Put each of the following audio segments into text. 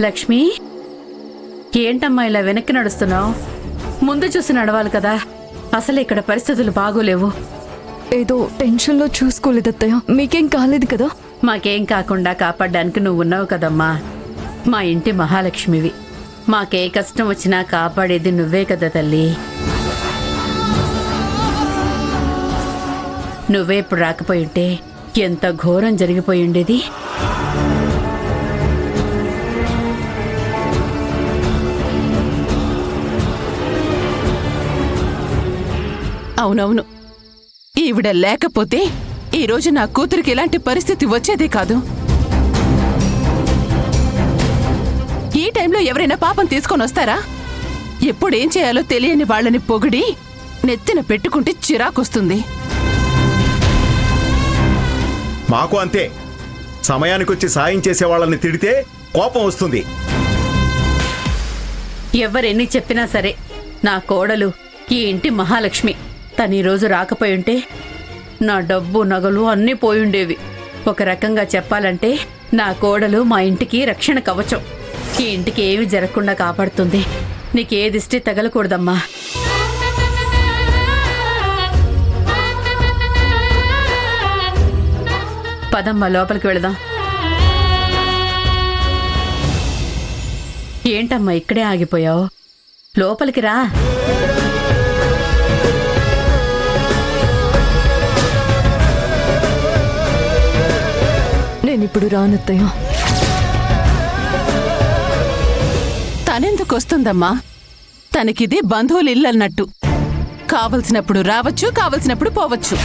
లక్ష్మి, ఏంటమ్మా ఇలా వెనక్కి నడుస్తున్నావు? ముందు చూసి నడవాలి కదా. అసలు ఇక్కడ పరిస్థితులు బాగోలేవు. ఏదో టెన్షన్లో చూసుకోలేదత్తయ్య. మీకేం కాలేదు కదా? మాకేం కాకుండా కాపాడడానికి నువ్వు ఉన్నావు కదమ్మా. మా ఇంటి మహాలక్ష్మివి. మాకే కష్టం వచ్చినా కాపాడేది నువ్వే కదా తల్లి. నువ్వే ఇప్పుడు రాకపోయి ఉంటే ఎంత ఘోరం జరిగిపోయి ఉండేది. అవునవును, ఈవిడ లేకపోతే ఈరోజు నా కూతురికి ఇలాంటి పరిస్థితి వచ్చేదే కాదు. ఈ టైంలో ఎవరైనా పాపం తీసుకొని వస్తారా? ఎప్పుడేం చేయాలో తెలియని వాళ్ళని పొగిడి నెత్తిన పెట్టుకుంటే చిరాకొస్తుంది. మాకు అంతే. సమయానికొచ్చి సాయం చేసే వాళ్ళని తిడితే కోపం వస్తుంది. ఎవరెన్ని చెప్పినా సరే నా కోడలు ఈ ఇంటి మహాలక్ష్మి. తను ఈరోజు రాకపోయి ఉంటే నా డబ్బు నగలు అన్నీ పోయుండేవి. ఒక రకంగా చెప్పాలంటే నా కోడలు మా ఇంటికి రక్షణ కవచం. ఈ ఇంటికి ఏమి జరగకుండా కాపాడుతుంది. నీకే దిష్టి తగలకూడదమ్మా. పదమ్మా, లోపలికి వెళదాం. ఏంటమ్మా ఇక్కడే ఆగిపోయావు? లోపలికి రా. నేనిప్పుడు రానత్తయ్య. తనెందుకు వస్తుందమ్మా? తనకిది బంధువులు ఇల్లన్నట్టు. కావలసినప్పుడు రావచ్చు, కావలసినప్పుడు పోవచ్చు.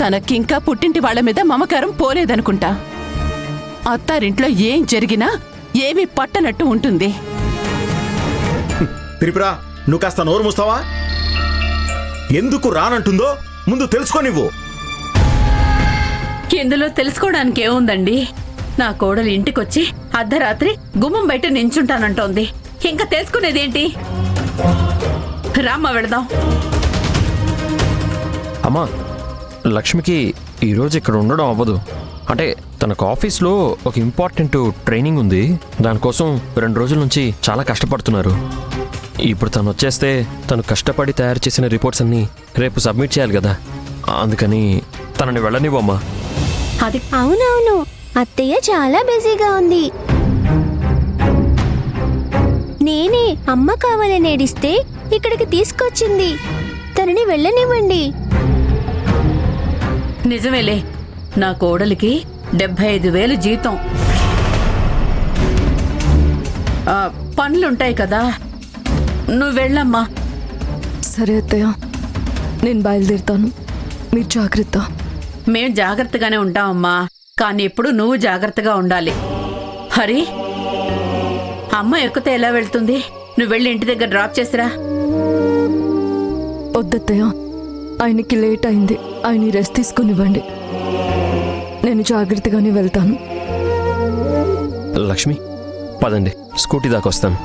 తనకింకా పుట్టింటి వాళ్ల మీద మమకారం పోలేదనుకుంటా. అత్తారింట్లో ఏం జరిగినా ఏమీ పట్టనట్టు ఉంటుంది. త్రిపుర, నువ్వు కాస్త నోరు మూస్తావా? ఎందుకు రానంటుందో ముందు తెలుసుకో నువ్వు. ఇందులో తెలుసుకోవడానికి ఏముందండి? నా కోడలు ఇంటికొచ్చి అర్ధరాత్రి గుమ్మం బయట నించుంటానంటోంది. ఇంకా తెలుసుకునేదేంటి? రామ్మ, వెళదాం. అమ్మా, లక్ష్మికి ఈరోజు ఇక్కడ ఉండడం అవ్వదు. అంటే తనకు ఆఫీస్లో ఒక ఇంపార్టెంట్ ట్రైనింగ్ ఉంది. దానికోసం 2 రోజుల నుంచి చాలా కష్టపడుతున్నారు. ఇప్పుడు తను వచ్చేస్తే తను కష్టపడి తయారు చేసిన రిపోర్ట్స్ అన్నీ రేపు సబ్మిట్ చేయాలి కదా. అందుకని తనని వెళ్ళనివ్వమ్మా. అది అవునవును, అత్తయ్య చాలా బిజీగా ఉంది. నేనే అమ్మ కావాలని ఏడిస్తే ఇక్కడికి తీసుకొచ్చింది. తనని వెళ్ళనివ్వండి. నిజమేలే, నా కోడలికి 75,000 జీతం. పనులుంటాయి కదా, నువ్వు వెళ్ళమ్మా. సరే అత్తయ్య, నేను బయలుదేరుతాను. మీరు జాగ్రత్త. మేం జాగ్రత్తగానే ఉంటామమ్మా, కానీ ఎప్పుడు నువ్వు జాగ్రత్తగా ఉండాలి. హరి, అమ్మ ఎక్కితే ఎలా వెళ్తుంది? నువ్వు వెళ్ళి ఇంటి దగ్గర డ్రాప్ చేసిరా. వద్దత్తయ్య, ఆయనకి లేట్ అయింది. ఆయన రెస్ట్ తీసుకునివ్వండి. నేను జాగ్రత్తగానే వెళ్తాను. లక్ష్మి, పదండి, స్కూటీ దాకా వస్తాను.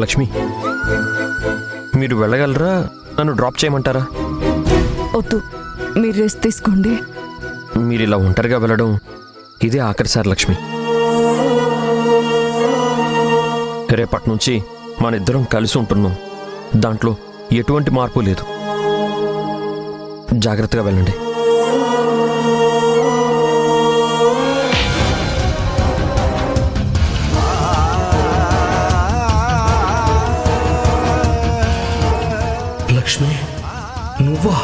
లక్ష్మి, మీరు వెళ్ళగలరా? నన్ను డ్రాప్ చేయమంటారా? వద్దు, మీరు రెస్ట్ తీసుకోండి. మీరు ఇలా ఒంటరిగా వెళ్ళడం ఇదే ఆఖరిసారి లక్ష్మి. రేపటి నుంచి మన ఇద్దరం కలిసి ఉంటున్నాం. దాంట్లో ఎటువంటి మార్పు లేదు. జాగ్రత్తగా వెళ్ళండి. లక్ష్మి, నువ్వా?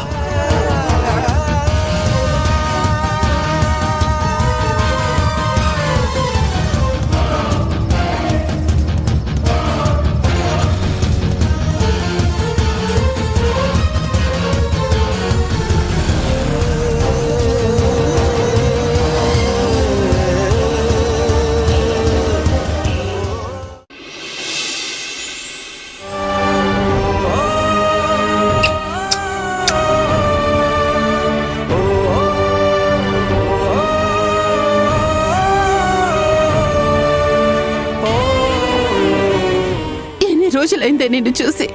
రోజులైందే నిన్ను చూసి.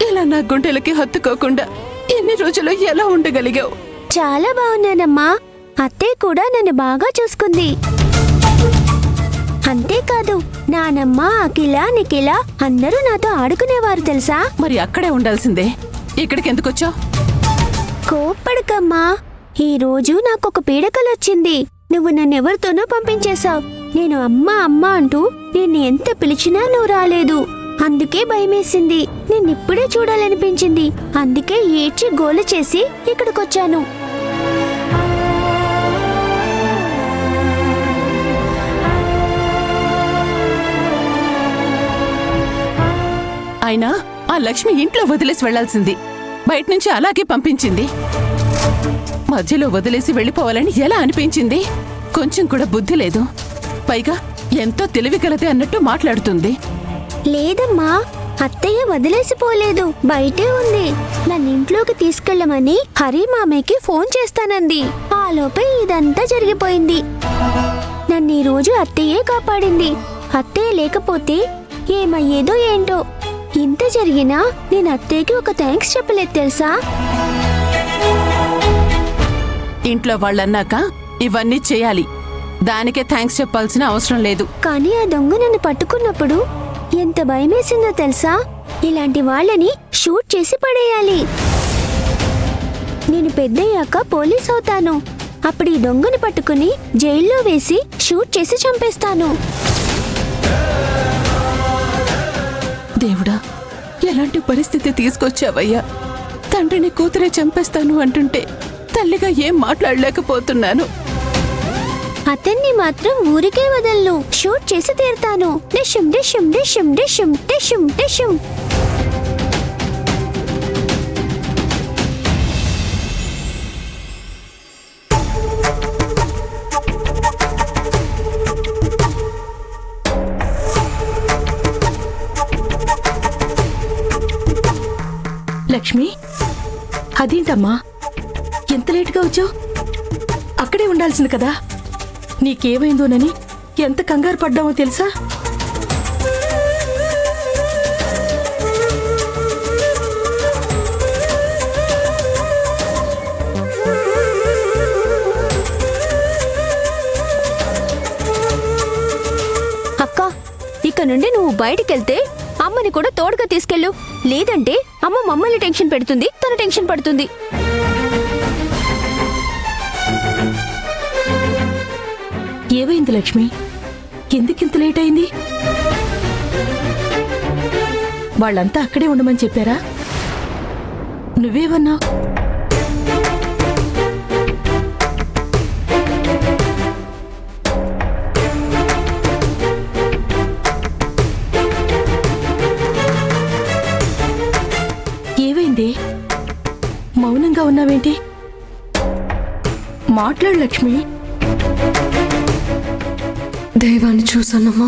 ఇలా నా గుండెలకి హత్తుకోకుండా ఎన్ని రోజులు ఎలా ఉండగలిగావు? చాలా బాగున్నానమ్మా. అత్తయ్య కూడా నన్ను బాగా చూసుకుంది. అంతేకాదు నానమ్మ, అఖిల, నిఖిల అందరూ నాతో ఆడుకునేవారు తెలుసా. మరి అక్కడే ఉండాల్సిందే, ఇక్కడికి ఎందుకు వచ్చావు? కోప్పడకమ్మా. ఈ రోజు నాకొక పీడకలొచ్చింది. నువ్వు నన్నెవరితోనో పంపించేశావు. నేను అమ్మ అమ్మ అంటూ నిన్ను ఎంత పిలిచినా నువ్వు రాలేదు. అందుకే భయమేసింది. నిన్నిప్పుడే చూడాలనిపించింది. అందుకే ఏడ్చి గోల చేసి ఇక్కడికొచ్చాను. అయినా ఆ లక్ష్మి ఇంట్లో వదిలేసి వెళ్లాల్సింది. బయట నుంచి అలాగే పంపించింది. మధ్యలో వదిలేసి వెళ్ళిపోవాలని ఎలా అనిపించింది? కొంచెం కూడా బుద్ధి లేదు. పైగా ఎంతో తెలివి కలదే అన్నట్టు మాట్లాడుతుంది. లేదమ్మా, అత్తయ్య వదిలేసిపోలేదు, బయటే ఉంది. నన్నింట్లోకి తీసుకెళ్లమని హరి మామయ్యకి ఫోన్ చేస్తానంది. ఆలోపే ఇదంతా జరిగిపోయింది. నన్ను ఈ రోజు అత్తయ్యే కాపాడింది. అత్తయ్య లేకపోతే ఏమయ్యేదో ఏంటో. ఇంత జరిగినా నేను అత్తయ్యకి ఒక థ్యాంక్స్ చెప్పలేదు తెలుసా. ఇంట్లో వాళ్ళన్నాక ఇవన్నీ చేయాలి. దానికే థ్యాంక్స్ చెప్పాల్సిన అవసరం లేదు. కానీ ఆ దొంగ నన్ను పట్టుకున్నప్పుడు ఎంత భయమేసిందో తెలుసా. ఇలాంటి వాళ్ళని షూట్ చేసి పడేయాలి. నేను పెద్దయ్యాక పోలీస్ అవుతాను. అప్పుడు ఈ దొంగని పట్టుకుని జైల్లో వేసి షూట్ చేసి చంపేస్తాను. దేవుడా, ఎలాంటి పరిస్థితి తీసుకొచ్చావయ్యా? తండ్రిని కూతురే చంపేస్తాను అంటుంటే తల్లిగా ఏం మాట్లాడలేకపోతున్నాను. అతన్ని మాత్రం ఊరికే వదలను. షూట్ చేసి తీరుతాను. డిషుమ్ డిషుమ్ డిషుమ్ డిషుమ్ డిషుమ్ డిషుమ్. లక్ష్మి, అదేంటమ్మా ఎంత లేటుగా వచ్చావు? అక్కడే ఉండాల్సింది కదా. నీకేమైందోనని ఎంత కంగారు పడ్డామో తెలుసా? అక్క, ఇక నుండి నువ్వు బయటికెళ్తే అమ్మని కూడా తోడుగా తీసుకెళ్ళు. లేదంటే అమ్మ మమ్మల్ని టెన్షన్ పెడుతుంది, తన టెన్షన్ పడుతుంది. ఏమైంది లక్ష్మి? ఎందుకింత లేట్ అయింది? వాళ్ళంతా అక్కడే ఉండమని చెప్పారా? నువ్వేమన్నావు? ఏమైంది? మౌనంగా ఉన్నావేంటి? మాట్లాడు లక్ష్మి. దైవాన్ని చూసానమ్మా.